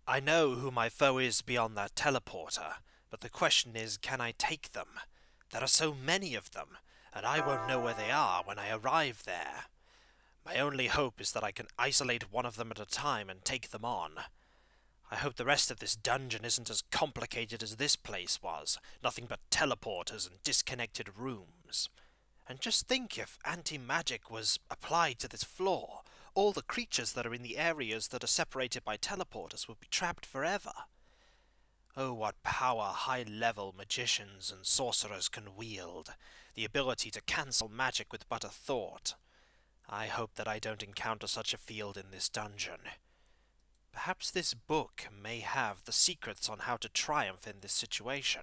I know who my foe is beyond that teleporter, but the question is, can I take them? There are so many of them, and I won't know where they are when I arrive there. My only hope is that I can isolate one of them at a time and take them on. I hope the rest of this dungeon isn't as complicated as this place was, nothing but teleporters and disconnected rooms. And just think, if anti-magic was applied to this floor, all the creatures that are in the areas that are separated by teleporters would be trapped forever. Oh, what power high-level magicians and sorcerers can wield, the ability to cancel magic with but a thought. I hope that I don't encounter such a field in this dungeon. Perhaps this book may have the secrets on how to triumph in this situation.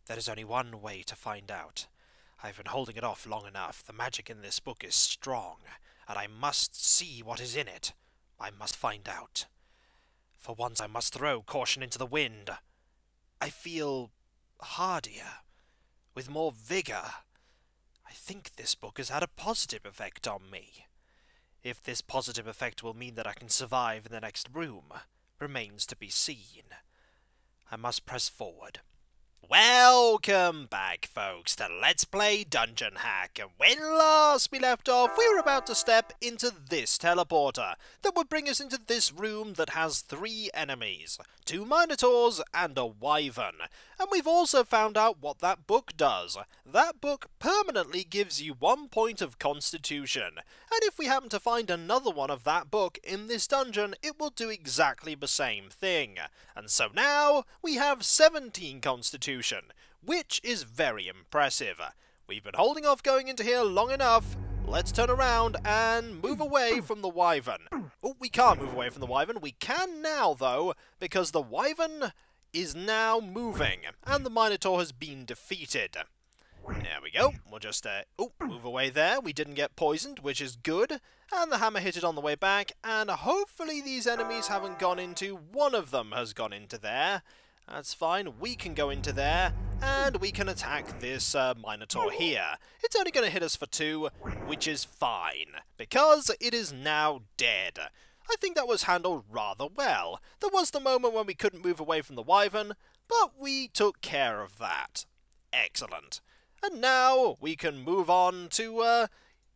There is only one way to find out. I've been holding it off long enough. The magic in this book is strong, and I must see what is in it. I must find out. For once I must throw caution into the wind. I feel hardier, with more vigour. I think this book has had a positive effect on me. If this positive effect will mean that I can survive in the next room, remains to be seen. I must press forward. Welcome back, folks, to Let's Play Dungeon Hack, and when last we left off, we were about to step into this teleporter that would bring us into this room that has 3 enemies, 2 minotaurs and a wyvern, and we've also found out what that book does. That book permanently gives you 1 point of constitution, and if we happen to find another one of that book in this dungeon, it will do exactly the same thing. And so now, we have 17 constitution, which is very impressive. We've been holding off going into here long enough. Let's turn around and move away from the wyvern. Oh, we can't move away from the wyvern. We can now, though, because the wyvern is now moving, and the minotaur has been defeated. There we go. We'll just, move away there. We didn't get poisoned, which is good. And the hammer hit it on the way back, and hopefully these enemies haven't gone into... One of them has gone into there. That's fine. We can go into there, and we can attack this minotaur here. It's only going to hit us for 2, which is fine, because it is now dead. I think that was handled rather well. There was the moment when we couldn't move away from the wyvern, but we took care of that. Excellent. And now we can move on to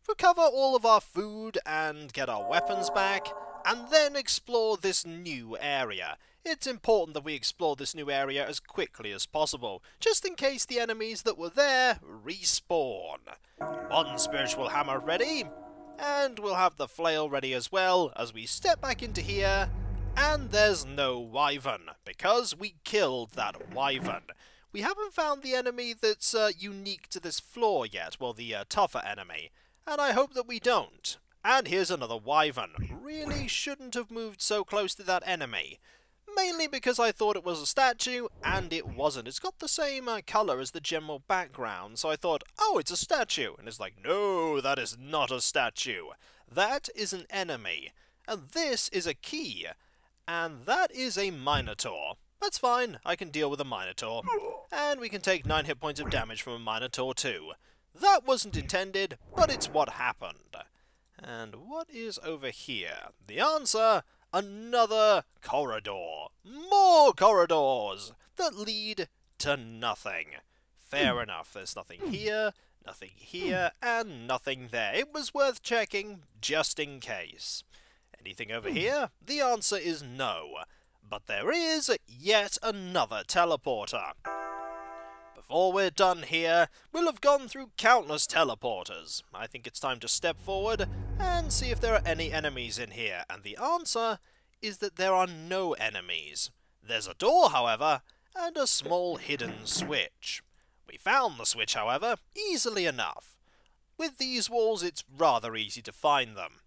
recover all of our food and get our weapons back, and then explore this new area. It's important that we explore this new area as quickly as possible, just in case the enemies that were there respawn. 1 spiritual hammer ready, and we'll have the flail ready as well as we step back into here, and there's no wyvern, because we killed that wyvern. We haven't found the enemy that's unique to this floor yet, well, the tougher enemy, and I hope that we don't. And here's another wyvern. Really shouldn't have moved so close to that enemy, mainly because I thought it was a statue, and it wasn't. It's got the same colour as the general background, so I thought, oh, it's a statue, and it's like, no, that is not a statue. That is an enemy, and this is a key, and that is a minotaur. That's fine, I can deal with a minotaur. And we can take 9 hit points of damage from a minotaur too. That wasn't intended, but it's what happened. And what is over here? The answer, another corridor. More corridors that lead to nothing. Fair enough, there's nothing here, and nothing there. It was worth checking, just in case. Anything over here? The answer is no. But there is yet another teleporter. Before we're done here, we'll have gone through countless teleporters. I think it's time to step forward and see if there are any enemies in here, and the answer is that there are no enemies. There's a door, however, and a small hidden switch. We found the switch, however, easily enough. With these walls, it's rather easy to find them.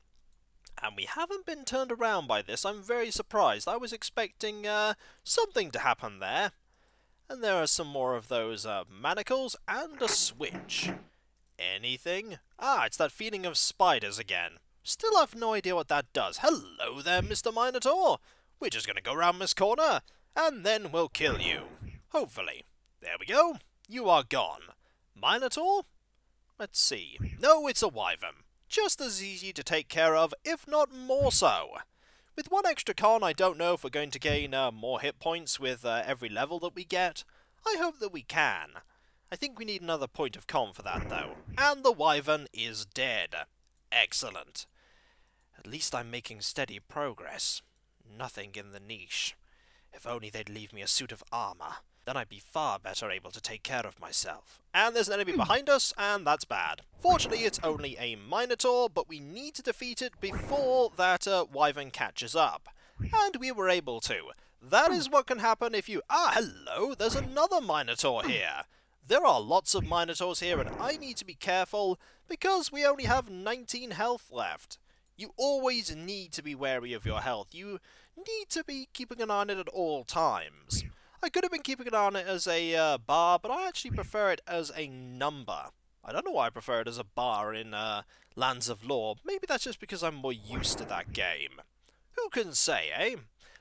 And we haven't been turned around by this. I'm very surprised. I was expecting something to happen there. And there are some more of those manacles and a switch. Anything? Ah, it's that feeling of spiders again. Still have no idea what that does. Hello there, Mr. Minotaur. We're just going to go around this corner, and then we'll kill you. Hopefully. There we go. You are gone. Minotaur? Let's see. No, it's a wyvern. Just as easy to take care of, if not more so. With one extra con, I don't know if we're going to gain more hit points with every level that we get. I hope that we can. I think we need another point of con for that, though. And the wyvern is dead. Excellent. At least I'm making steady progress. Nothing in the niche. If only they'd leave me a suit of armour. Then I'd be far better able to take care of myself. And there's an enemy behind us, and that's bad. Fortunately, it's only a Minotaur, but we need to defeat it before that wyvern catches up. And we were able to. That is what can happen if you... Ah, hello! There's another Minotaur here! There are lots of Minotaurs here, and I need to be careful, because we only have 19 health left. You always need to be wary of your health. You need to be keeping an eye on it at all times. I could have been keeping an eye on it as a bar, but I actually prefer it as a number. I don't know why I prefer it as a bar in Lands of Lore. Maybe that's just because I'm more used to that game. Who can say, eh?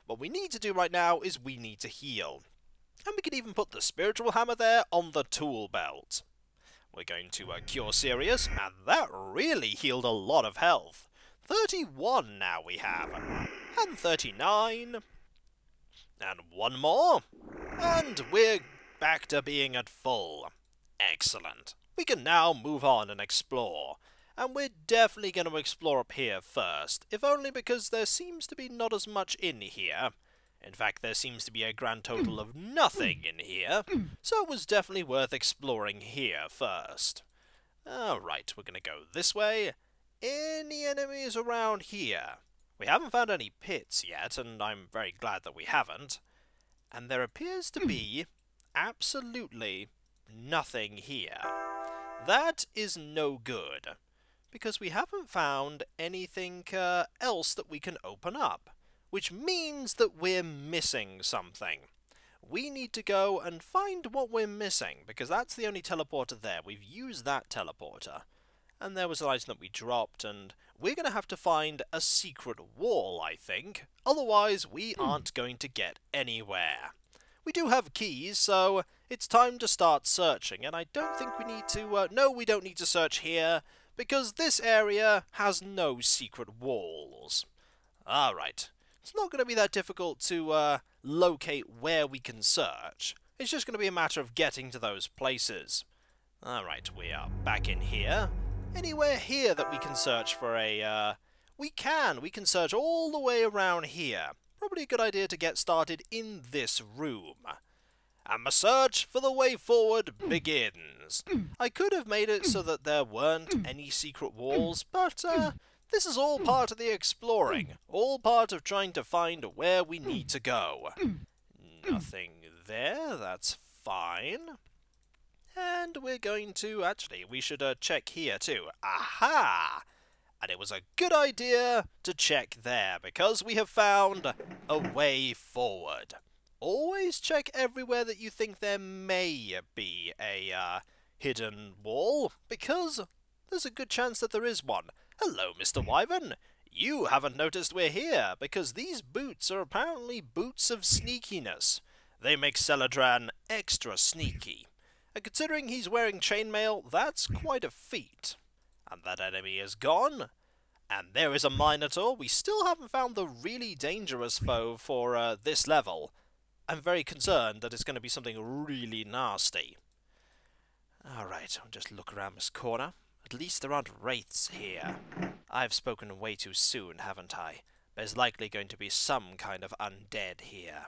What we need to do right now is we need to heal. And we can even put the spiritual hammer there on the tool belt. We're going to cure Sirius, and that really healed a lot of health. 31 now we have. And 39... And one more, and we're back to being at full. Excellent. We can now move on and explore. And we're definitely going to explore up here first, if only because there seems to be not as much in here. In fact, there seems to be a grand total of nothing in here, so it was definitely worth exploring here first. Alright, we're going to go this way. Any enemies around here? We haven't found any pits yet, and I'm very glad that we haven't. And there appears to be absolutely nothing here. That is no good, because we haven't found anything else that we can open up, which means that we're missing something. We need to go and find what we're missing, because that's the only teleporter there. We've used that teleporter. And there was an item that we dropped, and we're going to have to find a secret wall, I think. Otherwise, we aren't going to get anywhere. We do have keys, so it's time to start searching, and I don't think we need to... no, we don't need to search here, because this area has no secret walls. Alright, it's not going to be that difficult to locate where we can search. It's just going to be a matter of getting to those places. Alright, we are back in here. Anywhere here that we can search for a, We can search all the way around here. Probably a good idea to get started in this room. And my search for the way forward begins. I could have made it so that there weren't any secret walls, but, this is all part of the exploring. All part of trying to find where we need to go. Nothing there, that's fine. And we're going to... Actually, we should check here too. Aha! And it was a good idea to check there, because we have found a way forward. Always check everywhere that you think there may be a hidden wall, because there's a good chance that there is one. Hello, Mr. Wyvern. You haven't noticed we're here, because these boots are apparently boots of sneakiness. They make Celadran extra sneaky. And considering he's wearing chainmail, that's quite a feat. And that enemy is gone. And there is a Minotaur. We still haven't found the really dangerous foe for this level. I'm very concerned that it's going to be something really nasty. Alright, I'll just look around this corner. At least there aren't wraiths here. I've spoken way too soon, haven't I? There's likely going to be some kind of undead here.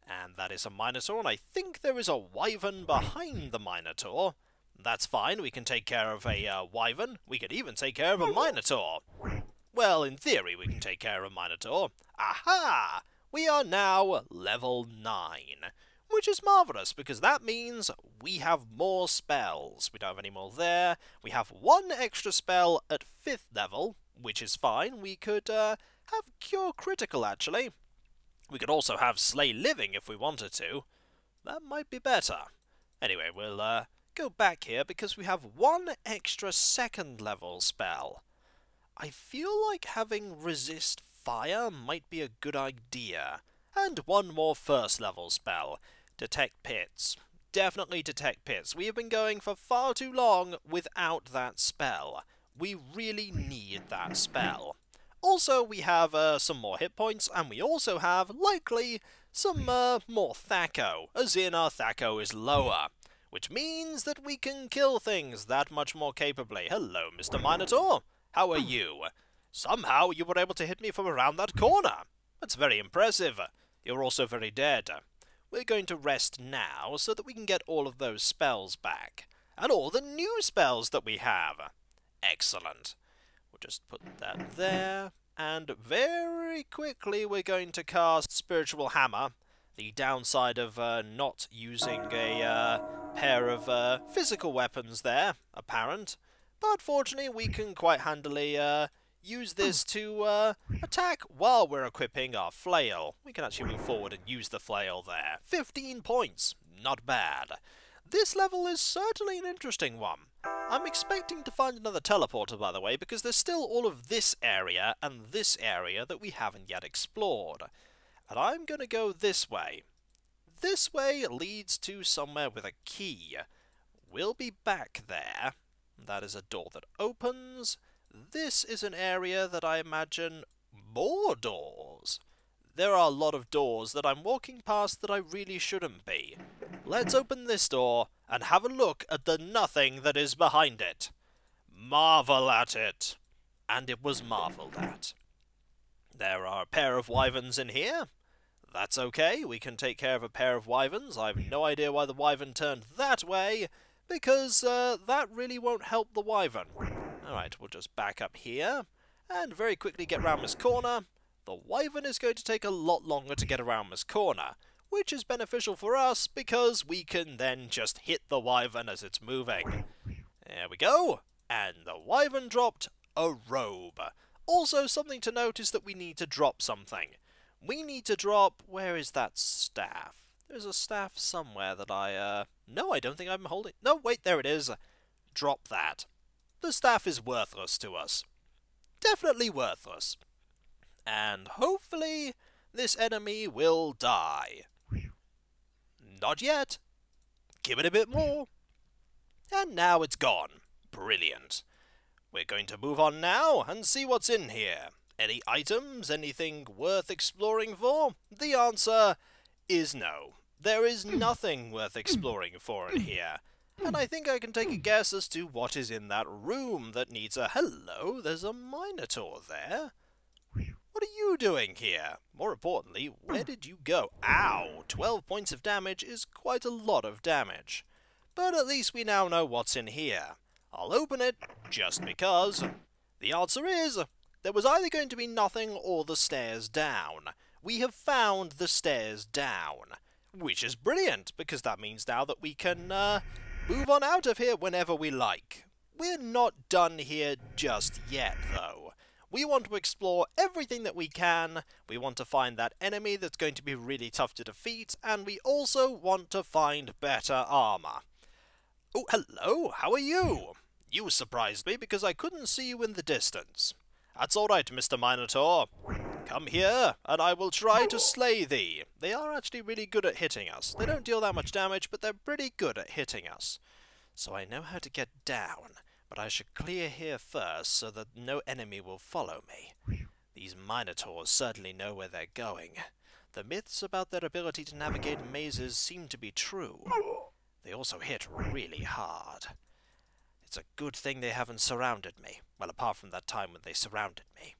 And that is a Minotaur, and I think there is a wyvern behind the Minotaur. That's fine, we can take care of a wyvern. We could even take care of a Minotaur. Well, in theory, we can take care of a Minotaur. Aha! We are now level 9. Which is marvellous, because that means we have more spells. We don't have any more there. We have one extra spell at 5th level, which is fine. We could have Cure Critical, actually. We could also have Slay Living if we wanted to. That might be better. Anyway, we'll go back here because we have one extra 2nd level spell. I feel like having Resist Fire might be a good idea. And one more 1st level spell. Detect Pits. Definitely Detect Pits. We have been going for far too long without that spell. We really need that spell. Also, we have some more hit points, and we also have, likely, some more Thaco, as in our Thaco is lower, which means that we can kill things that much more capably. Hello, Mr. Minotaur. How are you? Somehow you were able to hit me from around that corner. That's very impressive. You're also very dead. We're going to rest now so that we can get all of those spells back, and all the new spells that we have. Excellent. We'll just put that there, and very quickly we're going to cast Spiritual Hammer. The downside of not using a pair of physical weapons there, apparent. But fortunately we can quite handily use this to attack while we're equipping our flail. We can actually move forward and use the flail there. 15 points, not bad. This level is certainly an interesting one. I'm expecting to find another teleporter, by the way, because there's still all of this area and this area that we haven't yet explored. And I'm going to go this way. This way leads to somewhere with a key. We'll be back there. That is a door that opens. This is an area that I imagine more doors. There are a lot of doors that I'm walking past that I really shouldn't be. Let's open this door and have a look at the nothing that is behind it. Marvel at it. And it was marvelled at. There are a pair of wyverns in here. That's okay, we can take care of a pair of wyverns. I have no idea why the wyvern turned that way, because that really won't help the wyvern. Alright, we'll just back up here, and very quickly get round this corner. The wyvern is going to take a lot longer to get around this corner, which is beneficial for us because we can then just hit the wyvern as it's moving. There we go, and the wyvern dropped a robe. Also, something to note is that we need to drop something. We need to drop... where is that staff? There's a staff somewhere that I, no, I don't think I'm holding... no, wait, there it is. Drop that. The staff is worthless to us. Definitely worthless. And hopefully this enemy will die. Not yet. Give it a bit more. And now it's gone. Brilliant. We're going to move on now and see what's in here. Any items? Anything worth exploring for? The answer is no. There is nothing worth exploring for in here. And I think I can take a guess as to what is in that room that needs a... hello, there's a Minotaur there. What are you doing here? More importantly, where did you go? Ow! 12 points of damage is quite a lot of damage. But at least we now know what's in here. I'll open it, just because. The answer is, there was either going to be nothing or the stairs down. We have found the stairs down. Which is brilliant, because that means now that we can move on out of here whenever we like. We're not done here just yet, though. We want to explore everything that we can, we want to find that enemy that's going to be really tough to defeat, and we also want to find better armor. Oh, hello, how are you? You surprised me because I couldn't see you in the distance. That's alright, Mr. Minotaur. Come here, and I will try to slay thee. They are actually really good at hitting us. They don't deal that much damage, but they're pretty good at hitting us. So I know how to get down. But I should clear here first so that no enemy will follow me. These Minotaurs certainly know where they're going. The myths about their ability to navigate mazes seem to be true. They also hit really hard. It's a good thing they haven't surrounded me. Well, apart from that time when they surrounded me.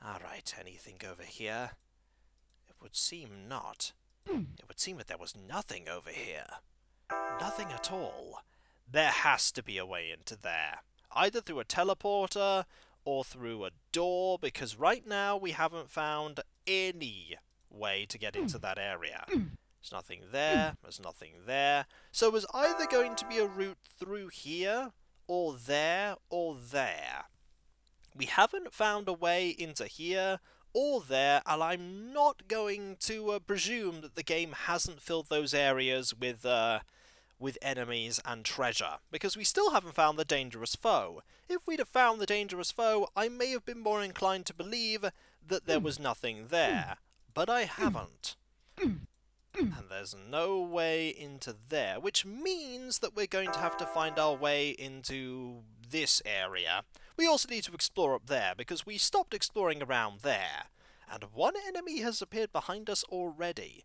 Alright, anything over here? It would seem not. It would seem that there was nothing over here. Nothing at all. There has to be a way into there. Either through a teleporter or through a door, because right now we haven't found any way to get into that area. There's nothing there, there's nothing there. So it was either going to be a route through here, or there, or there. We haven't found a way into here, or there, and I'm not going to presume that the game hasn't filled those areas with enemies and treasure, because we still haven't found the dangerous foe. If we'd have found the dangerous foe, I may have been more inclined to believe that there was nothing there, but I haven't. And there's no way into there, which means that we're going to have to find our way into this area, We also need to explore up there, because we stopped exploring around there, and one enemy has appeared behind us already.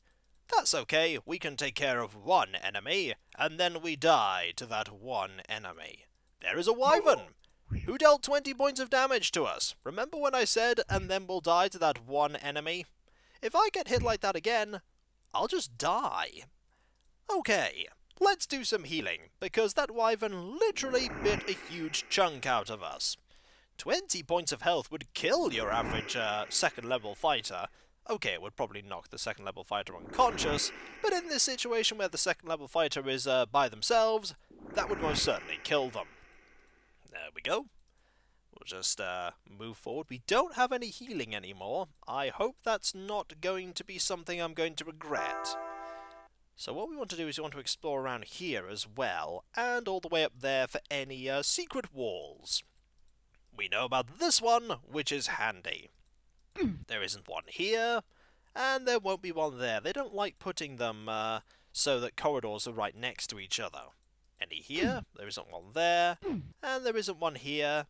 That's okay, we can take care of one enemy, and then we die to that one enemy. There is a wyvern, who dealt 20 points of damage to us. Remember when I said, and then we'll die to that one enemy? If I get hit like that again, I'll just die. Okay, let's do some healing, because that wyvern literally bit a huge chunk out of us. 20 points of health would kill your average second level fighter. Okay, it would probably knock the second level fighter unconscious, but in this situation where the second level fighter is by themselves, that would most certainly kill them. There we go. We'll just move forward. We don't have any healing anymore. I hope that's not going to be something I'm going to regret. So what we want to do is we want to explore around here as well, and all the way up there for any secret walls. We know about this one, which is handy. There isn't one here, and there won't be one there. They don't like putting them so that corridors are right next to each other. Any here, there isn't one there, and there isn't one here,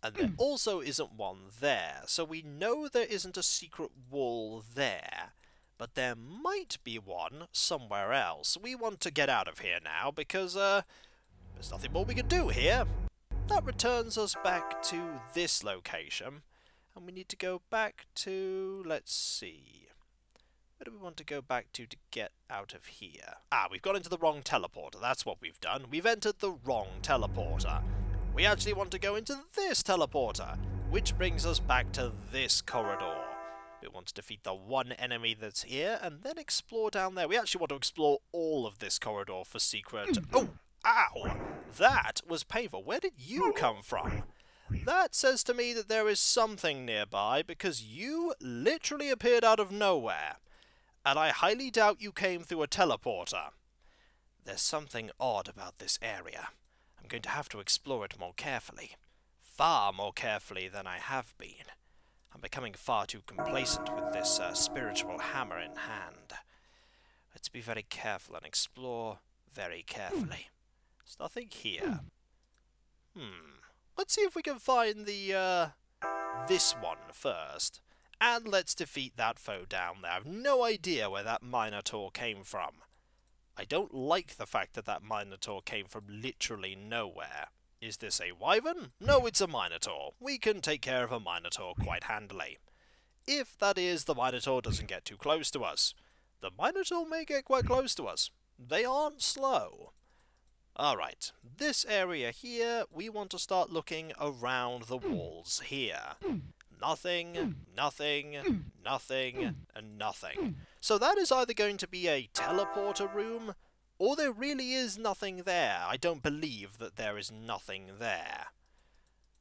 and there also isn't one there. So we know there isn't a secret wall there, but there might be one somewhere else. We want to get out of here now, because there's nothing more we can do here. That returns us back to this location. And we need to go back to, let's see, where do we want to go back to get out of here? Ah, we've got into the wrong teleporter, that's what we've done. We've entered the wrong teleporter. We actually want to go into this teleporter, which brings us back to this corridor. We want to defeat the one enemy that's here, and then explore down there. We actually want to explore all of this corridor for secret... Oh! Ow! That was painful. Where did you come from? That says to me that there is something nearby, because you literally appeared out of nowhere, and I highly doubt you came through a teleporter. There's something odd about this area. I'm going to have to explore it more carefully. Far more carefully than I have been. I'm becoming far too complacent with this spiritual hammer in hand. Let's be very careful and explore very carefully. There's nothing here. Let's see if we can find the, this one first. And let's defeat that foe down there. I've no idea where that Minotaur came from. I don't like the fact that that Minotaur came from literally nowhere. Is this a wyvern? No, it's a Minotaur. We can take care of a Minotaur quite handily. If, that is, the Minotaur doesn't get too close to us. The Minotaur may get quite close to us. They aren't slow. Alright, this area here, we want to start looking around the walls here. Nothing, nothing, nothing, and nothing. So that is either going to be a teleporter room, or there really is nothing there. I don't believe that there is nothing there.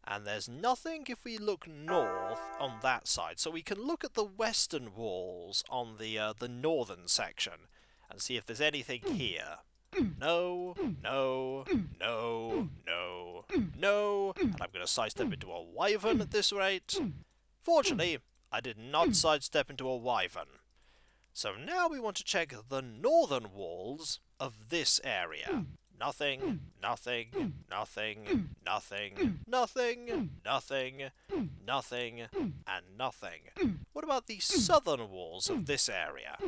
And there's nothing if we look north on that side. So we can look at the western walls on the northern section, and see if there's anything here. No, no, no, no, no, and I'm going to sidestep into a wyvern at this rate. Fortunately, I did not sidestep into a wyvern. So now we want to check the northern walls of this area. Nothing, nothing, nothing, nothing, nothing, nothing, nothing, and nothing. What about the southern walls of this area?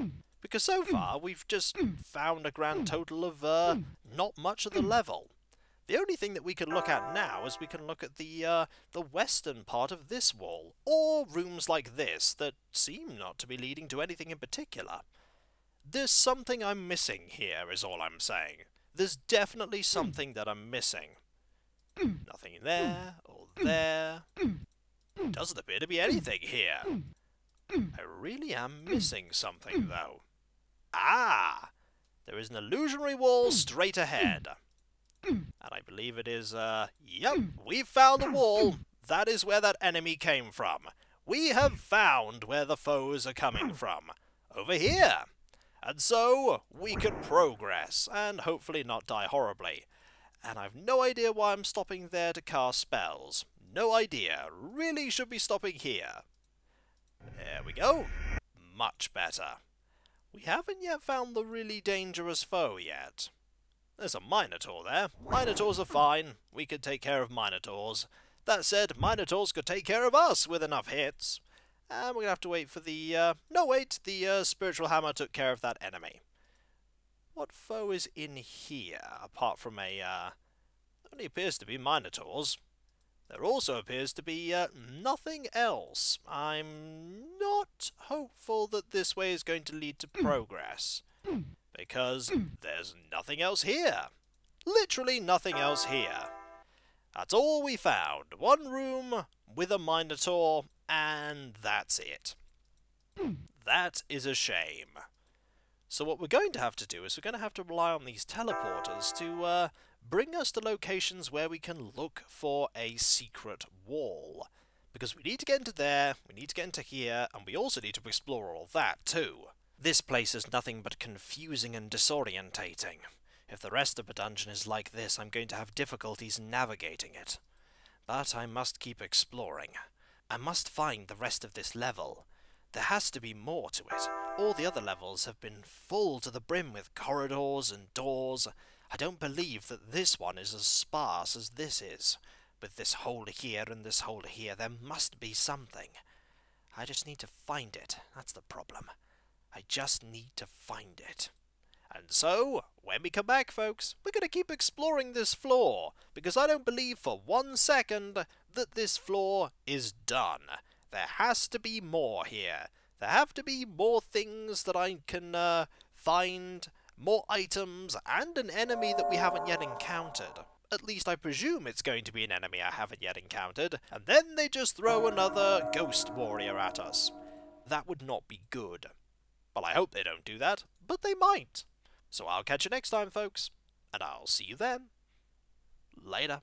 Because so far, we've just found a grand total of not much of the level. The only thing that we can look at now is we can look at the western part of this wall, or rooms like this that seem not to be leading to anything in particular. There's something I'm missing here, is all I'm saying. There's definitely something that I'm missing. Nothing there, or there. Doesn't appear to be anything here. I really am missing something, though. Ah! There is an illusionary wall straight ahead. And I believe it is, yep, we've found the wall. That is where that enemy came from. We have found where the foes are coming from. Over here. And so, we can progress, and hopefully not die horribly. And I've no idea why I'm stopping there to cast spells. No idea. Really should be stopping here. There we go. Much better. We haven't yet found the really dangerous foe yet. There's a Minotaur there. Minotaurs are fine. We can take care of Minotaurs. That said, Minotaurs could take care of us with enough hits. And we're going to have to wait for the... no, wait, the spiritual hammer took care of that enemy. What foe is in here, apart from a... only appears to be Minotaurs. There also appears to be nothing else. I'm not hopeful that this way is going to lead to progress. Because there's nothing else here. Literally nothing else here. That's all we found. One room with a Minotaur, and that's it. That is a shame. So what we're going to have to do is we're going to have to rely on these teleporters to bring us to locations where we can look for a secret wall. Because we need to get into there, we need to get into here, and we also need to explore all that too. This place is nothing but confusing and disorientating. If the rest of the dungeon is like this, I'm going to have difficulties navigating it. But I must keep exploring. I must find the rest of this level. There has to be more to it. All the other levels have been full to the brim with corridors and doors. I don't believe that this one is as sparse as this is. With this hole here and this hole here, there must be something. I just need to find it. That's the problem. I just need to find it. And so, when we come back, folks, we're going to keep exploring this floor, because I don't believe for 1 second that this floor is done. There has to be more here. There have to be more things that I can find, more items, and an enemy that we haven't yet encountered. At least I presume it's going to be an enemy I haven't yet encountered, and then they just throw another ghost warrior at us. That would not be good. Well, I hope they don't do that, but they might. So I'll catch you next time, folks, and I'll see you then. Later.